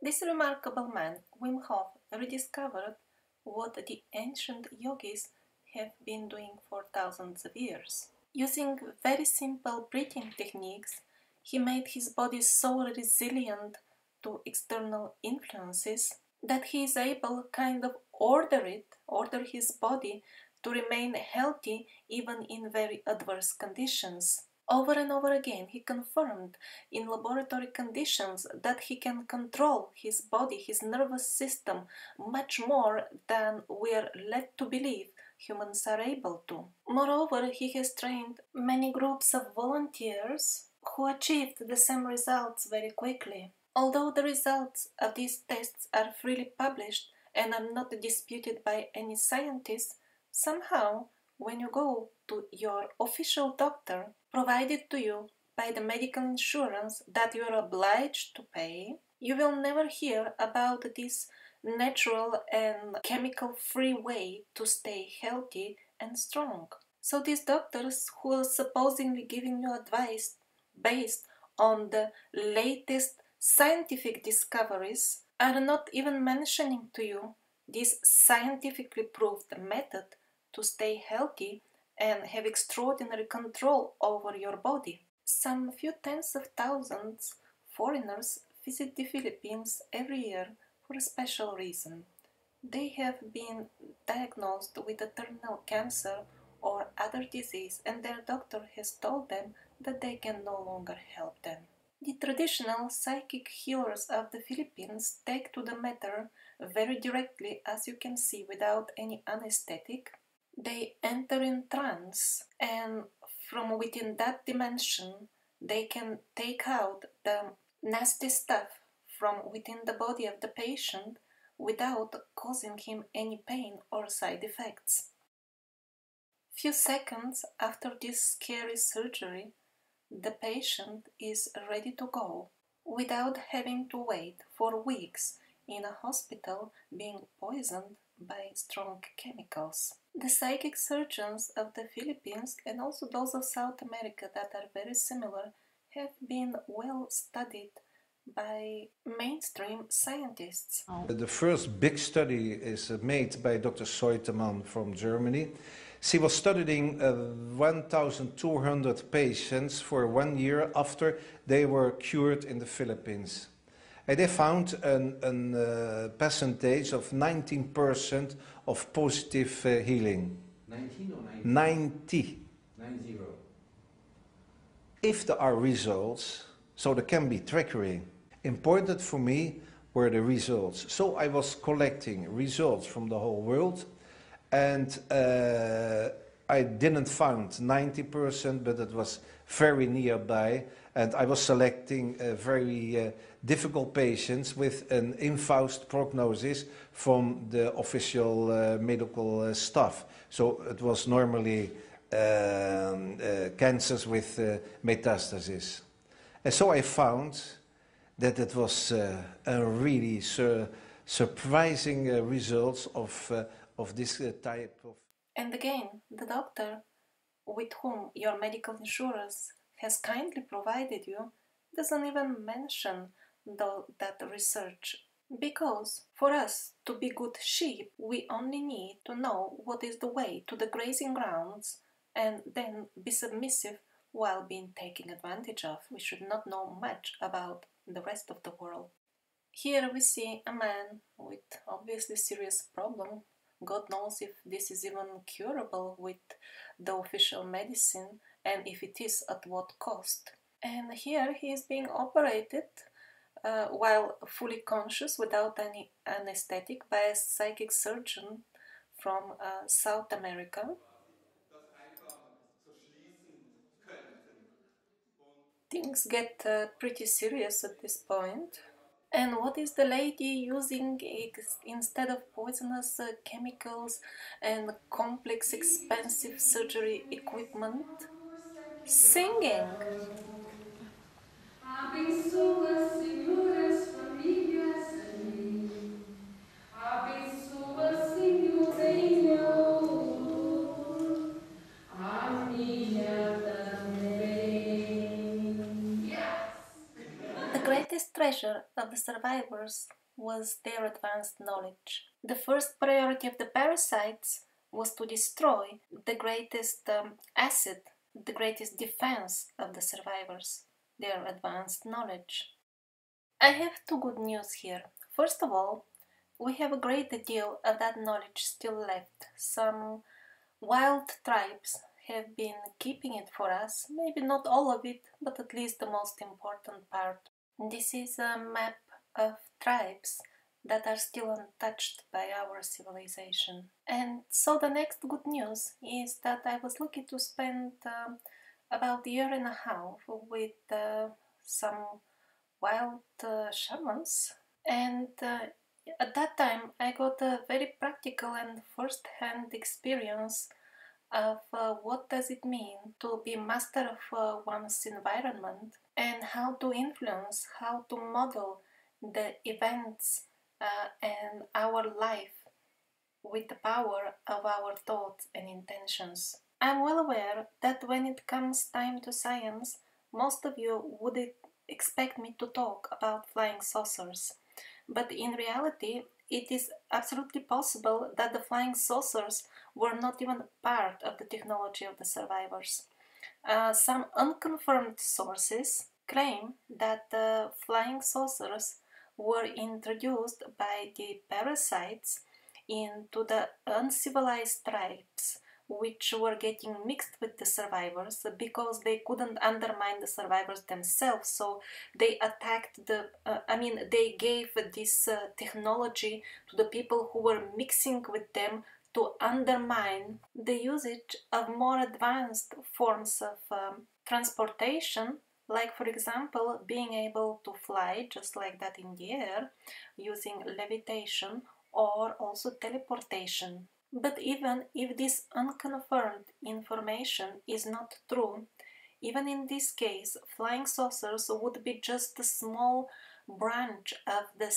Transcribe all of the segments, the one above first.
This remarkable man, Wim Hof, rediscovered what the ancient yogis have been doing for thousands of years. Using very simple breathing techniques, he made his body so resilient to external influences that he is able kind of order his body to remain healthy even in very adverse conditions. Over and over again, he confirmed in laboratory conditions that he can control his body, his nervous system, much more than we are led to believe humans are able to. Moreover, he has trained many groups of volunteers who achieved the same results very quickly. Although the results of these tests are freely published and are not disputed by any scientist, somehow, when you go to your official doctor, provided to you by the medical insurance that you are obliged to pay, you will never hear about this natural and chemical-free way to stay healthy and strong. So these doctors who are supposedly giving you advice based on the latest scientific discoveries are not even mentioning to you this scientifically proved method to stay healthy and have extraordinary control over your body. Some few tens of thousands foreigners visit the Philippines every year for a special reason. They have been diagnosed with a terminal cancer or other disease, and their doctor has told them that they can no longer help them. The traditional psychic healers of the Philippines take to the matter very directly, as you can see, without any anesthetic. They enter in trance, and from within that dimension, they can take out the nasty stuff from within the body of the patient without causing him any pain or side effects. Few seconds after this scary surgery, the patient is ready to go without having to wait for weeks in a hospital being poisoned by strong chemicals. The psychic surgeons of the Philippines and also those of South America that are very similar have been well studied by mainstream scientists. The first big study is made by Dr. Seutemann from Germany. She was studying 1,200 patients for 1 year after they were cured in the Philippines. And they found a percentage of 19% of positive healing. 19 or 90? 90. 90. If there are results, so there can be trickery. Important for me were the results. So I was collecting results from the whole world, and I didn't find 90%, but it was very nearby, and I was selecting very difficult patients with an infaust prognosis from the official medical staff. So it was normally cancers with metastasis. And so I found that it was a really surprising results of this type of... And again, the doctor with whom your medical insurance has kindly provided you doesn't even mention that research. Because for us to be good sheep, we only need to know what is the way to the grazing grounds and then be submissive while being taken advantage of. We should not know much about the rest of the world. Here we see a man with obviously serious problem. God knows if this is even curable with the official medicine, and if it is, at what cost. And here he is being operated while fully conscious, without any anesthetic, by a psychic surgeon from South America. Things get pretty serious at this point. And what is the lady using instead of poisonous chemicals and complex expensive surgery equipment? Singing! The greatest treasure danger of the survivors was their advanced knowledge. The first priority of the parasites was to destroy the greatest asset, the greatest defense of the survivors, their advanced knowledge. I have two good news here. First of all, we have a great deal of that knowledge still left. Some wild tribes have been keeping it for us, maybe not all of it, but at least the most important part. This is a map of tribes that are still untouched by our civilization. And so the next good news is that I was lucky to spend about a year and a half with some wild shamans, and at that time I got a very practical and first-hand experience of what does it mean to be master of one's environment and how to influence, how to model the events and our life with the power of our thoughts and intentions. I'm well aware that when it comes time to science, most of you would expect me to talk about flying saucers, but in reality it is absolutely possible that the flying saucers were not even part of the technology of the survivors. Some unconfirmed sources claim that the flying saucers were introduced by the parasites into the uncivilized tribes, which were getting mixed with the survivors because they couldn't undermine the survivors themselves. So they attacked they gave this technology to the people who were mixing with them to undermine the usage of more advanced forms of transportation, like for example being able to fly just like that in the air using levitation or also teleportation. But even if this unconfirmed information is not true, even in this case, flying saucers would be just a small branch of the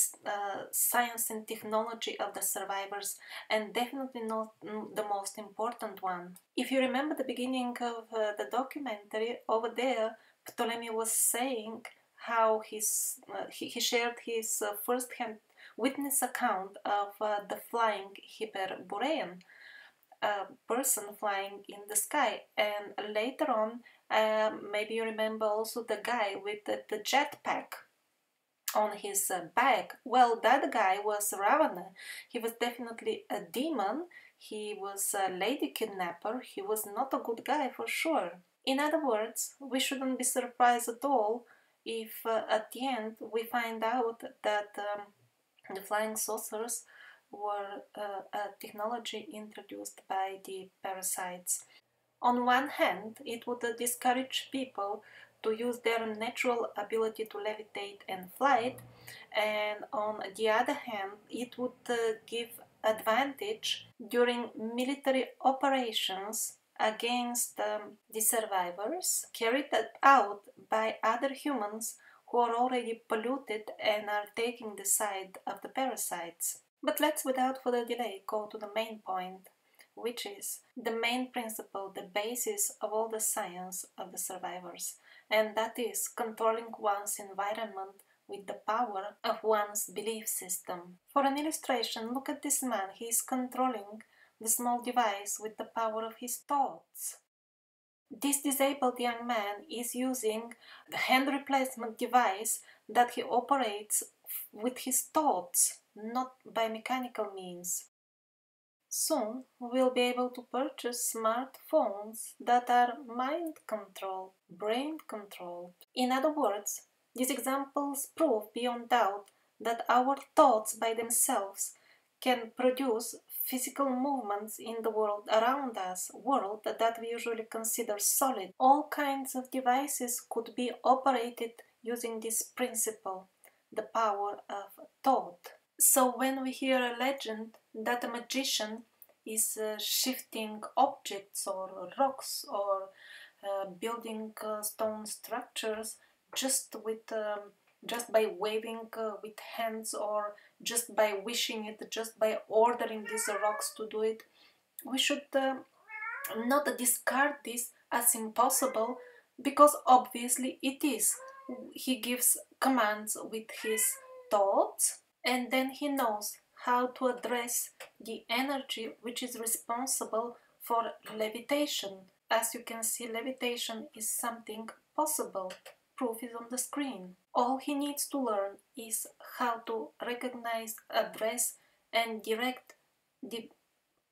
science and technology of the survivors, and definitely not the most important one. If you remember the beginning of the documentary, over there, Ptolemy was saying how he shared his first-hand witness account of the flying Hyperborean person flying in the sky, and later on maybe you remember also the guy with the jetpack on his back. Well, that guy was Ravana. He was definitely a demon. He was a lady kidnapper. He was not a good guy for sure. In other words, we shouldn't be surprised at all if at the end we find out that the flying saucers were a technology introduced by the parasites. On one hand, it would discourage people to use their natural ability to levitate and flight, and on the other hand, it would give advantage during military operations against the survivors carried out by other humans who are already polluted and are taking the side of the parasites. But let's, without further delay, go to the main point, which is the main principle, the basis of all the science of the survivors, and that is controlling one's environment with the power of one's belief system. For an illustration, look at this man. He is controlling the small device with the power of his thoughts. This disabled young man is using the hand replacement device that he operates with his thoughts, not by mechanical means. Soon we'll be able to purchase smartphones that are mind-controlled, brain-controlled. In other words, these examples prove beyond doubt that our thoughts by themselves can produce physical movements in the world around us, world that we usually consider solid. All kinds of devices could be operated using this principle, the power of thought. So when we hear a legend that a magician is shifting objects or rocks or building stone structures just by waving with hands, or just by wishing it, just by ordering these rocks to do it, we should not discard this as impossible, because obviously it is. He gives commands with his thoughts, and then he knows how to address the energy which is responsible for levitation. As you can see, levitation is something possible. Proof is on the screen. All he needs to learn is how to recognize, address, and direct the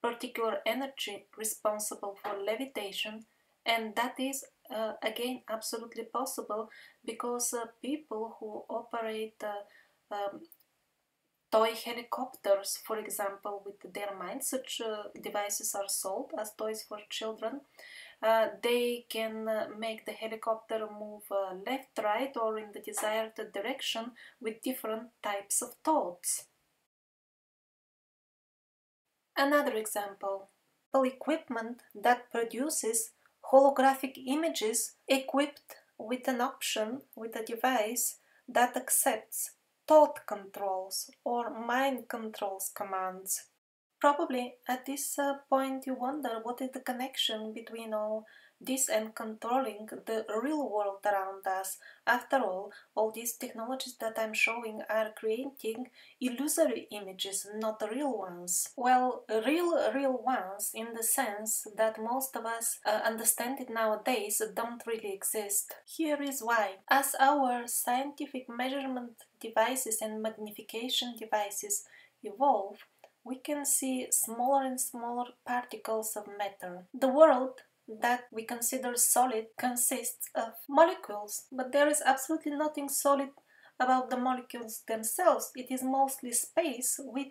particular energy responsible for levitation, and that is again absolutely possible because people who operate toy helicopters, for example, with their minds, such devices are sold as toys for children. They can make the helicopter move left, right, or in the desired direction with different types of thoughts. Another example, equipment that produces holographic images equipped with an option, with a device that accepts thought controls or mind controls commands. Probably at this point you wonder what is the connection between all this and controlling the real world around us. After all these technologies that I'm showing are creating illusory images, not real ones. Well, real ones in the sense that most of us understand it nowadays don't really exist. Here is why. As our scientific measurement devices and magnification devices evolve, we can see smaller and smaller particles of matter. The world that we consider solid consists of molecules, but there is absolutely nothing solid about the molecules themselves. It is mostly space with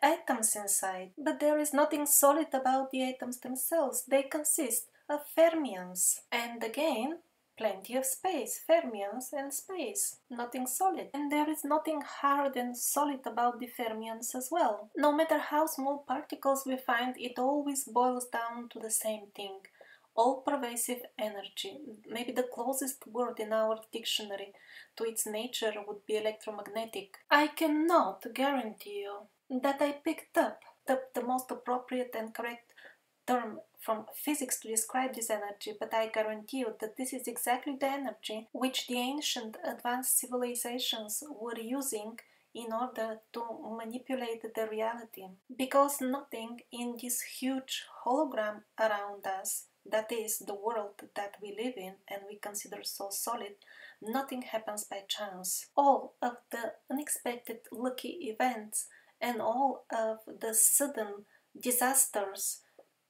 atoms inside, but there is nothing solid about the atoms themselves. They consist of fermions, and again plenty of space, fermions and space, nothing solid. And there is nothing hard and solid about the fermions as well. No matter how small particles we find, it always boils down to the same thing. All-pervasive energy. Maybe the closest word in our dictionary to its nature would be electromagnetic. I cannot guarantee you that I picked up the most appropriate and correct term from physics to describe this energy, but I guarantee you that this is exactly the energy which the ancient advanced civilizations were using in order to manipulate the reality. Because nothing in this huge hologram around us, that is the world that we live in and we consider so solid, nothing happens by chance. All of the unexpected lucky events and all of the sudden disasters,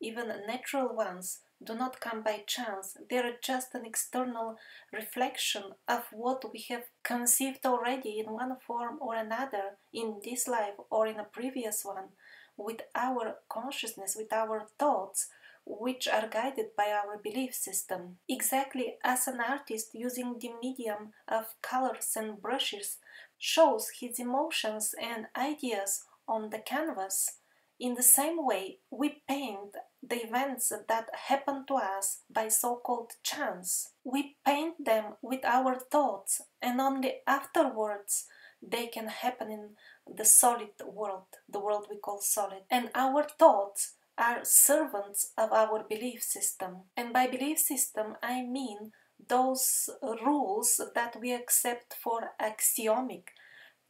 even natural ones, do not come by chance. They are just an external reflection of what we have conceived already in one form or another in this life or in a previous one, with our consciousness, with our thoughts, which are guided by our belief system. Exactly as an artist using the medium of colors and brushes shows his emotions and ideas on the canvas, in the same way we paint the events that happen to us by so-called chance. We paint them with our thoughts, and only afterwards they can happen in the solid world, the world we call solid. And our thoughts are servants of our belief system. And by belief system I mean those rules that we accept for axiomic,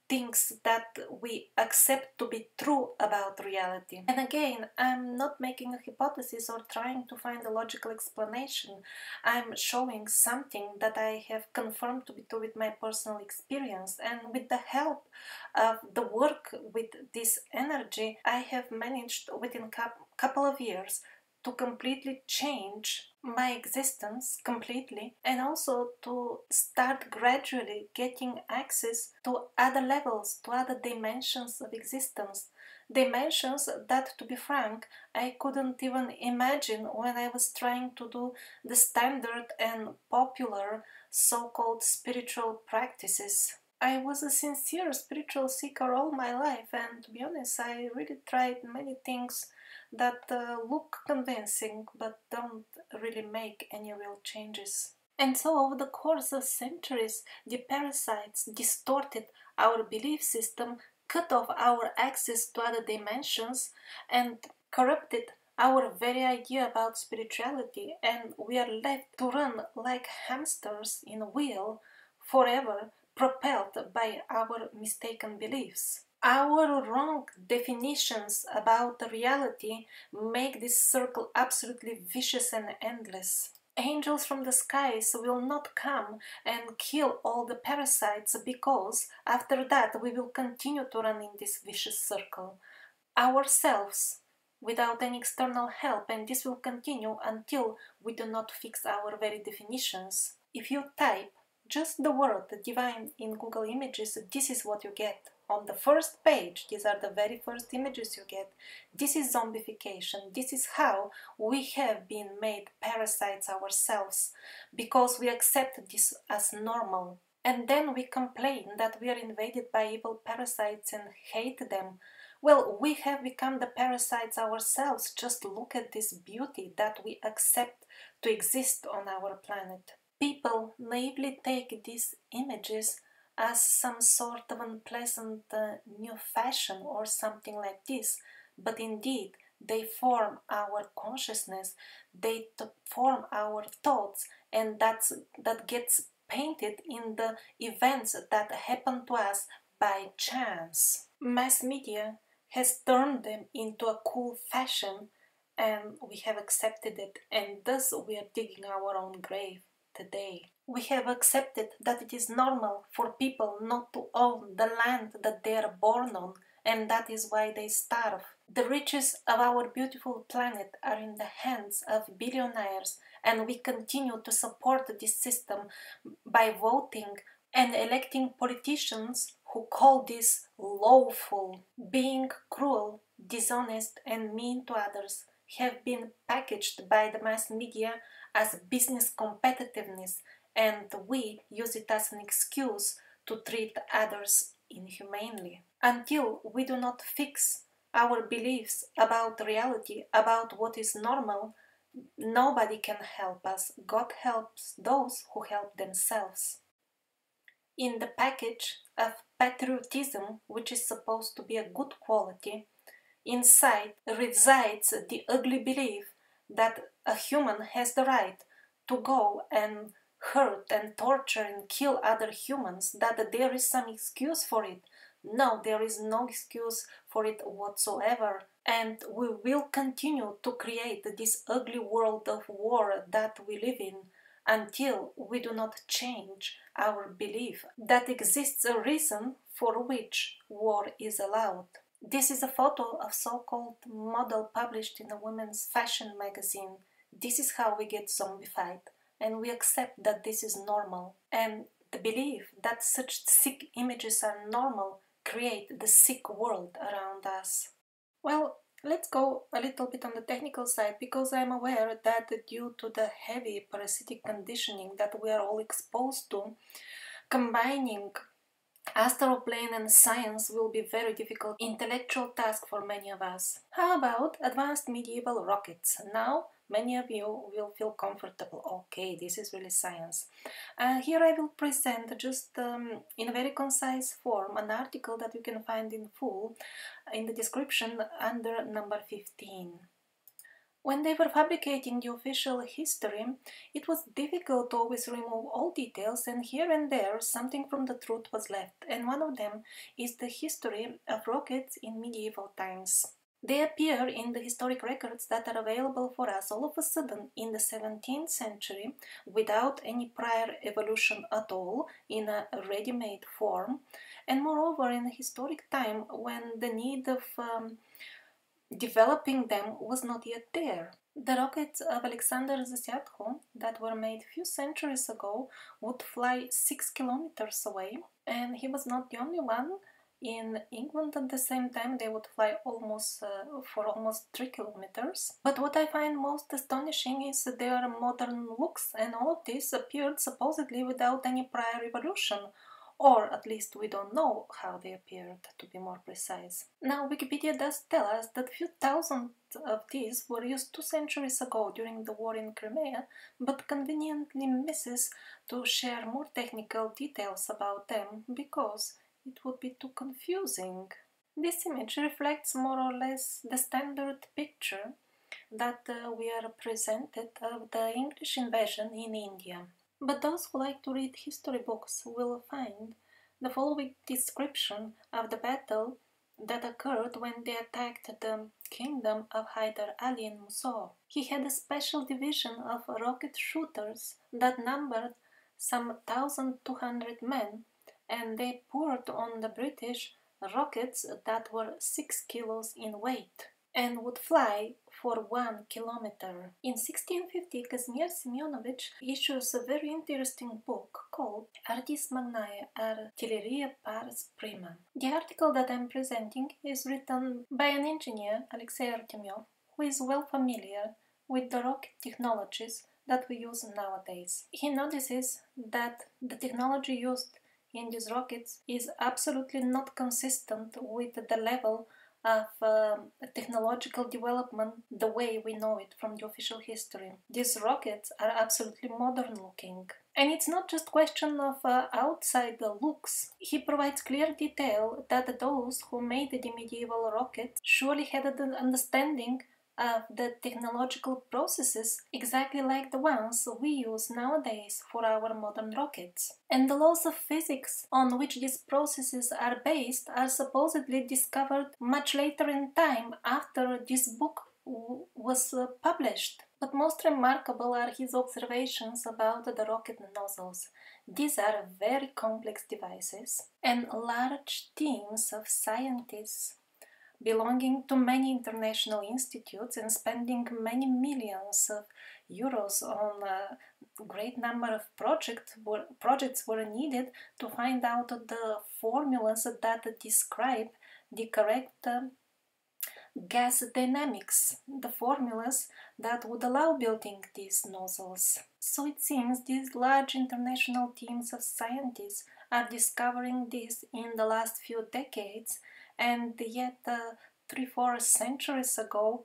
things that we accept to be true about reality. And again, I'm not making a hypothesis or trying to find a logical explanation. I'm showing something that I have confirmed to be true with my personal experience, and with the help of the work with this energy, I have managed within a couple of years to completely change my existence completely, and also to start gradually getting access to other levels, to other dimensions of existence. Dimensions that, to be frank, I couldn't even imagine when I was trying to do the standard and popular so-called spiritual practices. I was a sincere spiritual seeker all my life, and to be honest, I really tried many things that look convincing but don't really make any real changes. And so over the course of centuries, the parasites distorted our belief system, cut off our access to other dimensions, and corrupted our very idea about spirituality, and we are left to run like hamsters in a wheel, forever propelled by our mistaken beliefs. Our wrong definitions about the reality make this circle absolutely vicious and endless. Angels from the skies will not come and kill all the parasites because after that we will continue to run in this vicious circle ourselves without any external help, and this will continue until we do not fix our very definitions. If you type just the word divine in Google Images, this is what you get. On the first page, these are the very first images you get. This is zombification. This is how we have been made parasites ourselves because we accept this as normal. And then we complain that we are invaded by evil parasites and hate them. Well, we have become the parasites ourselves. Just look at this beauty that we accept to exist on our planet. People naively take these images as some sort of unpleasant new fashion or something like this, but indeed they form our consciousness, they form our thoughts, and that gets painted in the events that happen to us by chance. Mass media has turned them into a cool fashion, and we have accepted it, and thus we are digging our own grave today. We have accepted that it is normal for people not to own the land that they are born on, and that is why they starve. The riches of our beautiful planet are in the hands of billionaires, and we continue to support this system by voting and electing politicians who call this lawful. Being cruel, dishonest, and mean to others have been packaged by the mass media as business competitiveness, and we use it as an excuse to treat others inhumanely. Until we do not fix our beliefs about reality, about what is normal, nobody can help us. God helps those who help themselves. In the package of patriotism, which is supposed to be a good quality, inside resides the ugly belief that a human has the right to go and hurt and torture and kill other humans, that there is some excuse for it. No, there is no excuse for it whatsoever. And we will continue to create this ugly world of war that we live in until we do not change our belief that exists a reason for which war is allowed. This is a photo of so-called model published in a women's fashion magazine. This is how we get zombified, and we accept that this is normal. And the belief that such sick images are normal create the sick world around us. Well, let's go a little bit on the technical side, because I'm aware that due to the heavy parasitic conditioning that we are all exposed to, combining astral plane and science will be very difficult intellectual task for many of us. How about advanced medieval rockets? Now many of you will feel comfortable. Okay, this is really science. Here I will present just in a very concise form an article that you can find in full in the description under number 15. When they were fabricating the official history, it was difficult to always remove all details, and here and there something from the truth was left, and one of them is the history of rockets in medieval times. They appear in the historic records that are available for us all of a sudden in the 17th century without any prior evolution at all, in a ready-made form, and moreover in a historic time when the need of developing them was not yet there. The rockets of Alexander Zasyatko that were made few centuries ago would fly 6 kilometers away, and he was not the only one. In England at the same time they would fly for almost 3 kilometers. But what I find most astonishing is their modern looks, and all of this appeared supposedly without any prior evolution. Or at least we don't know how they appeared, to be more precise. Now, Wikipedia does tell us that few thousand of these were used 2 centuries ago during the war in Crimea, but conveniently misses to share more technical details about them because it would be too confusing. This image reflects more or less the standard picture that we are presented of the English invasion in India. But those who like to read history books will find the following description of the battle that occurred when they attacked the kingdom of Hyder Ali in Mosul. He had a special division of rocket shooters that numbered some 1,200 men, and they poured on the British rockets that were 6 kilos in weight and would fly for 1 kilometer. In 1650, Kazimir Semyonovich issues a very interesting book called Artis Magnae Artilleria Pars Prima. The article that I'm presenting is written by an engineer, Alexei Artemyov, who is well familiar with the rocket technologies that we use nowadays. He notices that the technology used in these rockets is absolutely not consistent with the level of technological development the way we know it from the official history. These rockets are absolutely modern looking. And it's not just question of outside the looks. He provides clear detail that those who made the medieval rockets surely had an understanding of the technological processes exactly like the ones we use nowadays for our modern rockets. And the laws of physics on which these processes are based are supposedly discovered much later in time after this book was published. But most remarkable are his observations about the rocket nozzles. These are very complex devices, and large teams of scientists belonging to many international institutes and spending many millions of euros on a great number of projects were needed to find out the formulas that describe the correct gas dynamics, the formulas that would allow building these nozzles. So it seems these large international teams of scientists are discovering this in the last few decades, and yet 3-4 centuries ago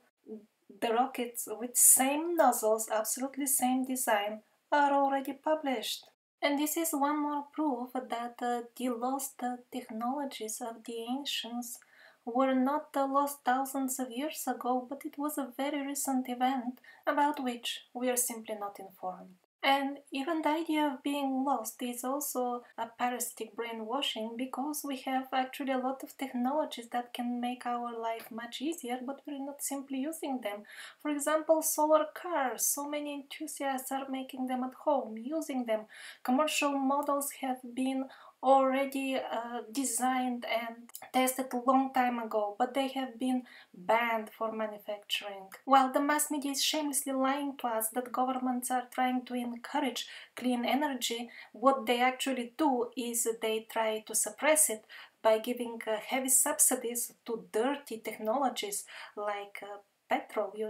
the rockets with same nozzles, absolutely same design, are already published. And this is one more proof that the lost technologies of the ancients were not lost thousands of years ago, but it was a very recent event about which we are simply not informed. And even the idea of being lost is also a parasitic brainwashing, because we have actually a lot of technologies that can make our life much easier, but we're not simply using them. For example, solar cars. So many enthusiasts are making them at home, using them. Commercial models have been already designed and tested a long time ago, but they have been banned for manufacturing. While the mass media is shamelessly lying to us that governments are trying to encourage clean energy, what they actually do is they try to suppress it by giving heavy subsidies to dirty technologies like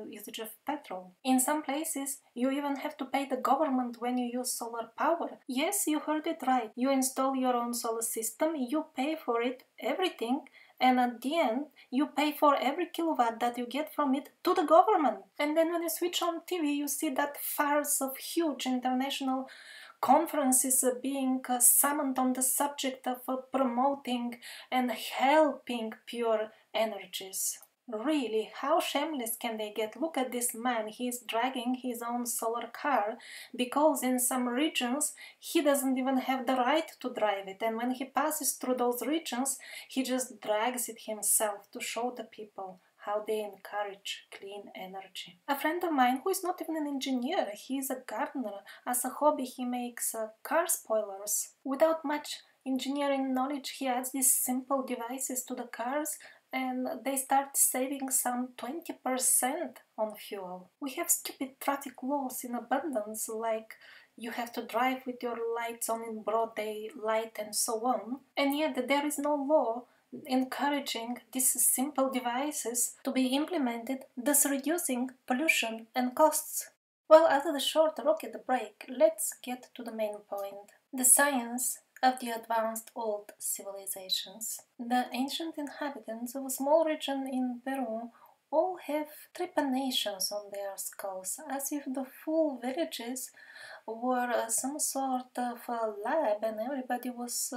usage of petrol. In some places, you even have to pay the government when you use solar power. Yes, you heard it right. You install your own solar system, you pay for it, everything, and at the end, you pay for every kilowatt that you get from it to the government. And then when you switch on TV, you see that farce of huge international conferences being summoned on the subject of promoting and helping pure energies. Really, how shameless can they get? Look at this man, he's dragging his own solar car because in some regions he doesn't even have the right to drive it, and when he passes through those regions he just drags it himself to show the people how they encourage clean energy. A friend of mine, who is not even an engineer, he is a gardener. As a hobby he makes car spoilers. Without much engineering knowledge, he adds these simple devices to the cars and they start saving some 20% on fuel. We have stupid traffic laws in abundance, like you have to drive with your lights on in broad daylight and so on, and yet there is no law encouraging these simple devices to be implemented, thus reducing pollution and costs. Well, after the short rocket break, let's get to the main point. The science of the advanced old civilizations. The ancient inhabitants of a small region in Peru all have trepanations on their skulls, as if the full villages were some sort of a lab and everybody was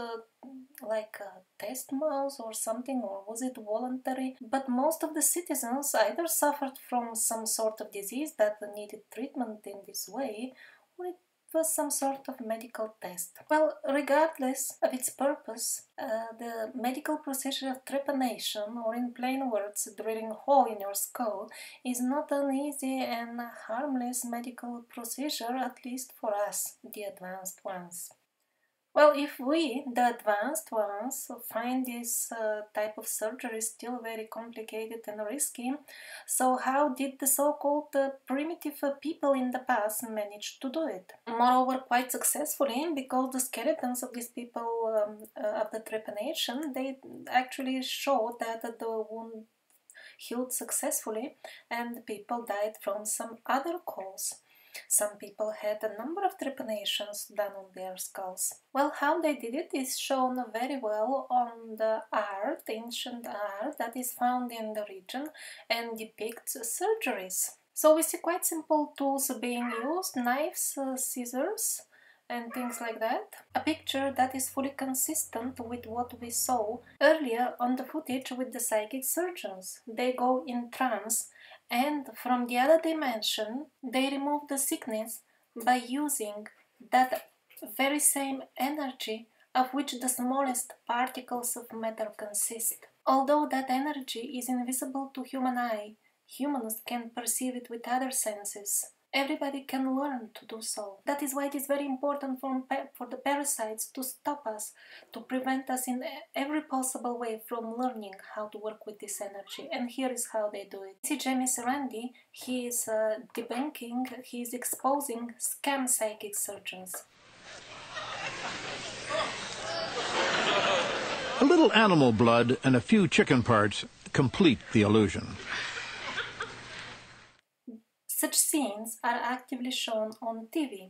like a test mouse or something, or was it voluntary? But most of the citizens either suffered from some sort of disease that needed treatment in this way, or it some sort of medical test. Well, regardless of its purpose, the medical procedure of trepanation, or in plain words, drilling a hole in your skull, is not an easy and harmless medical procedure, at least for us, the advanced ones. Well, if we, the advanced ones, find this type of surgery still very complicated and risky, so how did the so-called primitive people in the past manage to do it? Moreover, quite successfully, because the skeletons of these people of the trepanation, they actually show that the wound healed successfully and people died from some other cause. Some people had a number of trepanations done on their skulls. Well, how they did it is shown very well on the art, ancient art that is found in the region and depicts surgeries. So we see quite simple tools being used, knives, scissors, and things like that. A picture that is fully consistent with what we saw earlier on the footage with the psychic surgeons. They go in trance, and from the other dimension they remove the sickness by using that very same energy of which the smallest particles of matter consist. Although that energy is invisible to human eye, humans can perceive it with other senses. Everybody can learn to do so. That is why it is very important for the parasites to stop us, to prevent us in every possible way from learning how to work with this energy. And here is how they do it. See James Randi, he is debunking, he is exposing scam psychic surgeons. A little animal blood and a few chicken parts complete the illusion. Such scenes are actively shown on TV,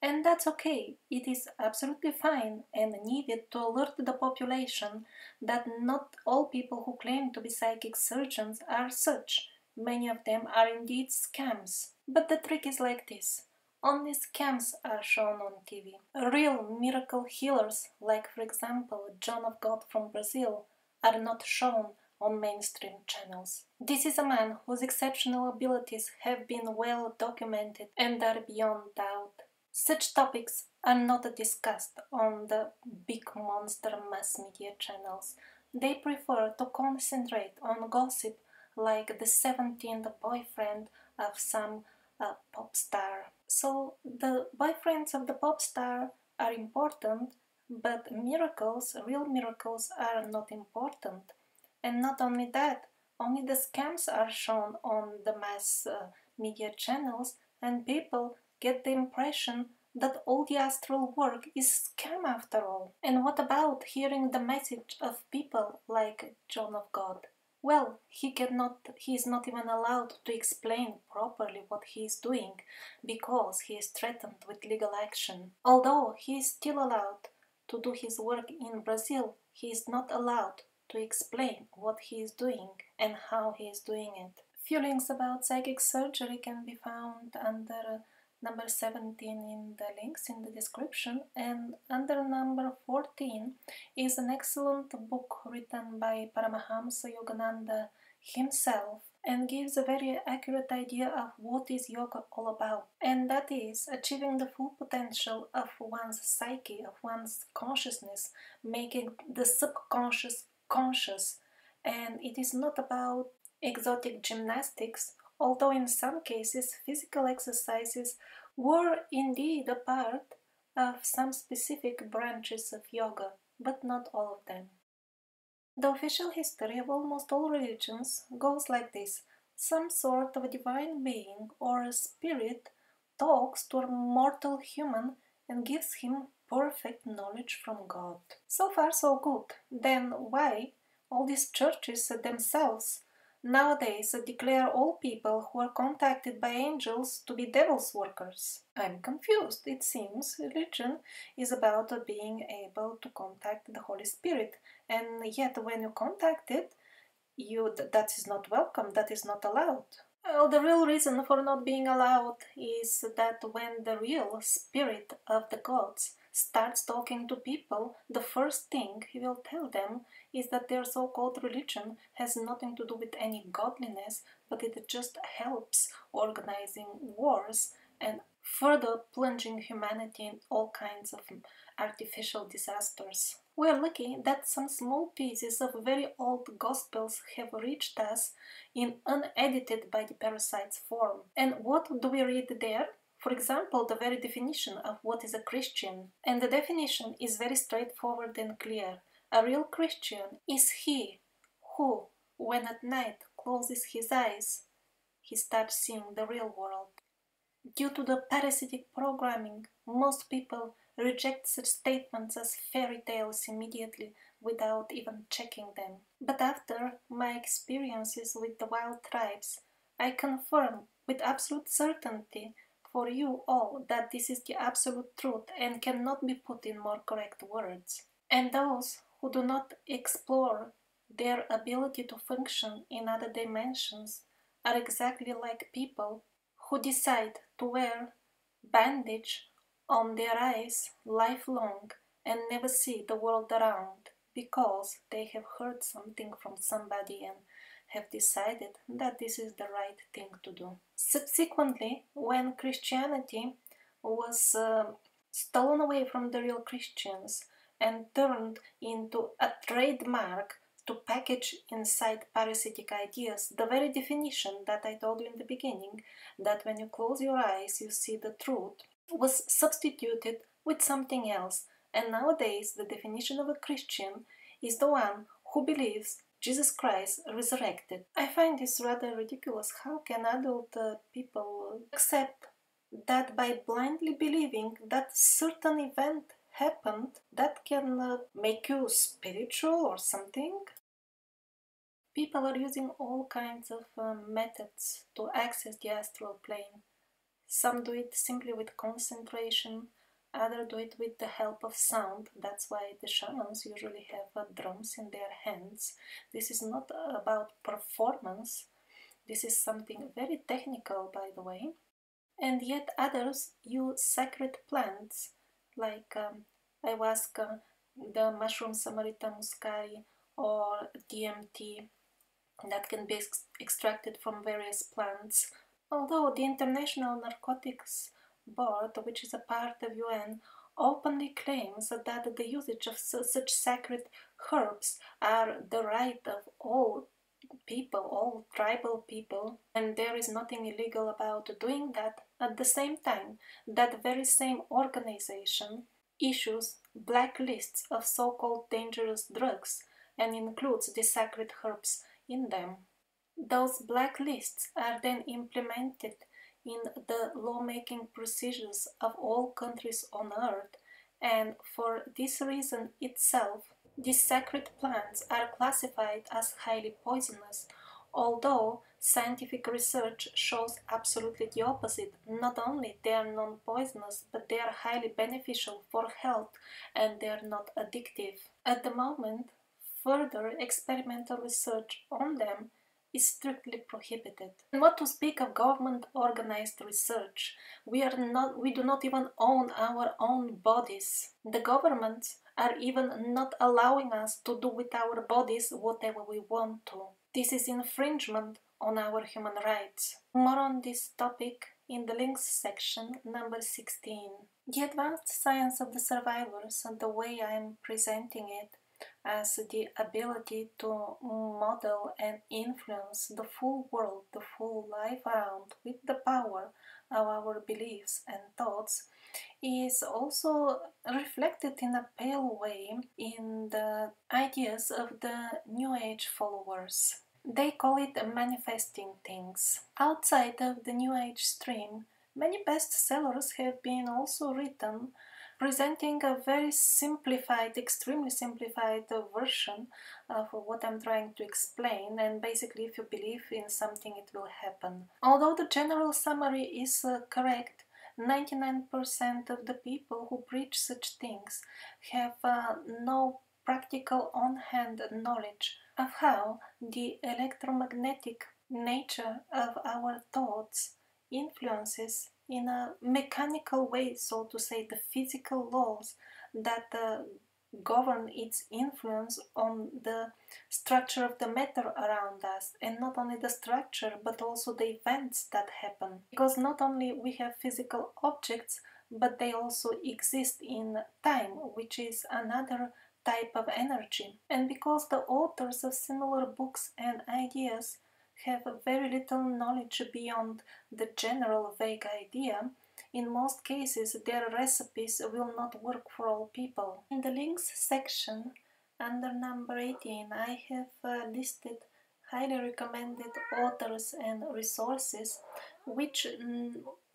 and that's okay. It is absolutely fine and needed to alert the population that not all people who claim to be psychic surgeons are such. Many of them are indeed scams. But the trick is like this. Only scams are shown on TV. Real miracle healers, like for example John of God from Brazil, are not shown on mainstream channels. This is a man whose exceptional abilities have been well documented and are beyond doubt. Such topics are not discussed on the big monster mass media channels. They prefer to concentrate on gossip like the 17th boyfriend of some pop star. So the boyfriends of the pop star are important, but miracles, real miracles, are not important. And not only that, only the scams are shown on the mass media channels, and people get the impression that all the astral work is scam after all. And what about hearing the message of people like John of God? Well, he is not even allowed to explain properly what he is doing because he is threatened with legal action. Although he is still allowed to do his work in Brazil, he is not allowed to explain what he is doing and how he is doing it. Feelings about psychic surgery can be found under number 17 in the links in the description, and under number 14 is an excellent book written by Paramahamsa Yogananda himself and gives a very accurate idea of what is yoga all about, and that is achieving the full potential of one's psyche, of one's consciousness, making the subconscious conscious. And it is not about exotic gymnastics, although in some cases physical exercises were indeed a part of some specific branches of yoga, but not all of them. The official history of almost all religions goes like this. Some sort of a divine being or a spirit talks to a mortal human and gives him perfect knowledge from God. So far so good. Then why all these churches themselves nowadays declare all people who are contacted by angels to be devil's workers? I'm confused. It seems religion is about being able to contact the Holy Spirit, and yet when you contact it, that is not welcome, that is not allowed. Well, the real reason for not being allowed is that when the real spirit of the gods starts talking to people, the first thing he will tell them is that their so-called religion has nothing to do with any godliness, but it just helps organizing wars and further plunging humanity in all kinds of artificial disasters. We are lucky that some small pieces of very old Gospels have reached us in unedited by the parasite's form. And what do we read there? For example, the very definition of what is a Christian. And the definition is very straightforward and clear. A real Christian is he who, when at night closes his eyes, he starts seeing the real world. Due to the parasitic programming, most people reject such statements as fairy tales immediately without even checking them. But after my experiences with the wild tribes, I confirm with absolute certainty for you all that this is the absolute truth and cannot be put in more correct words. And those who do not explore their ability to function in other dimensions are exactly like people who decide to wear bandage on their eyes lifelong and never see the world around because they have heard something from somebody and have decided that this is the right thing to do. Subsequently, when Christianity was stolen away from the real Christians and turned into a trademark to package inside parasitic ideas, the very definition that I told you in the beginning, that when you close your eyes you see the truth, was substituted with something else. And nowadays the definition of a Christian is the one who believes Jesus Christ resurrected. I find this rather ridiculous. How can adult people accept that by blindly believing that certain event happened that can make you spiritual or something? People are using all kinds of methods to access the astral plane. Some do it simply with concentration, others do it with the help of sound. That's why the shamans usually have drums in their hands. This is not about performance. This is something very technical, by the way. And yet others use sacred plants like ayahuasca, the mushroom Samarita muscari, or DMT that can be extracted from various plants. Although the International Narcotics Board, which is a part of UN, openly claims that the usage of such sacred herbs are the right of all people, all tribal people, and there is nothing illegal about doing that. At the same time, that very same organization issues blacklists of so-called dangerous drugs and includes the sacred herbs in them. Those blacklists are then implemented in the lawmaking procedures of all countries on earth, and for this reason itself, these sacred plants are classified as highly poisonous, although scientific research shows absolutely the opposite. Not only they are non-poisonous, but they are highly beneficial for health and they are not addictive. At the moment, further experimental research on them is strictly prohibited. And what to speak of government-organized research? We do not even own our own bodies. The governments are even not allowing us to do with our bodies whatever we want to. This is infringement on our human rights. More on this topic in the links section, number 16. The advanced science of the survivors, and the way I am presenting it, as the ability to model and influence the full world, the full life around with the power of our beliefs and thoughts, is also reflected in a pale way in the ideas of the New Age followers. They call it manifesting things. Outside of the New Age stream, many bestsellers have been also written presenting a very simplified, extremely simplified version of what I'm trying to explain, and basically if you believe in something it will happen. Although the general summary is correct, 99% of the people who preach such things have no practical on-hand knowledge of how the electromagnetic nature of our thoughts influences in a mechanical way, so to say, the physical laws that govern its influence on the structure of the matter around us, and not only the structure but also the events that happen, because not only we have physical objects but they also exist in time, which is another type of energy. And because the authors of similar books and ideas have very little knowledge beyond the general vague idea, in most cases their recipes will not work for all people. In the links section under number 18 I have listed highly recommended authors and resources which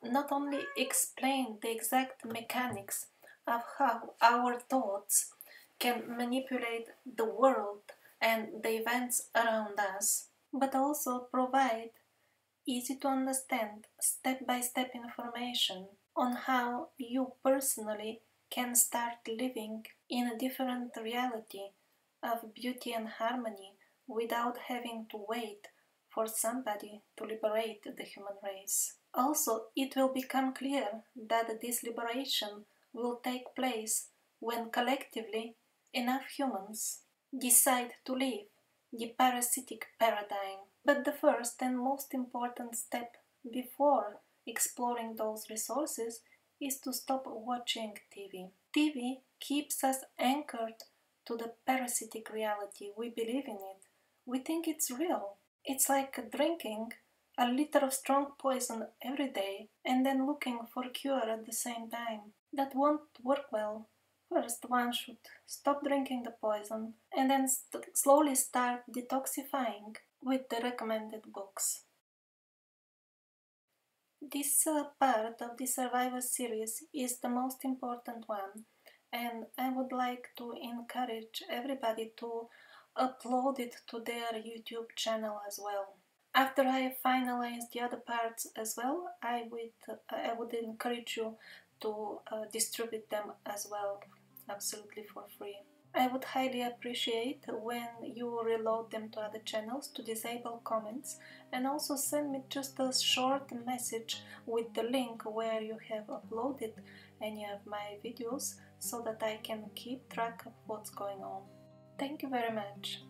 not only explain the exact mechanics of how our thoughts can manipulate the world and the events around us, but also provide easy to understand step-by-step information on how you personally can start living in a different reality of beauty and harmony without having to wait for somebody to liberate the human race. Also, it will become clear that this liberation will take place when collectively enough humans decide to leave the parasitic paradigm. But the first and most important step before exploring those resources is to stop watching TV. TV keeps us anchored to the parasitic reality. We believe in it. We think it's real. It's like drinking a liter of strong poison every day and then looking for a cure at the same time. That won't work well. First, one should stop drinking the poison and then slowly start detoxifying with the recommended books. This part of the Survivor series is the most important one, and I would like to encourage everybody to upload it to their YouTube channel as well. After I finalize the other parts as well, I would encourage you to distribute them as well, absolutely for free. I would highly appreciate when you reload them to other channels to disable comments, and also send me just a short message with the link where you have uploaded any of my videos so that I can keep track of what's going on. Thank you very much.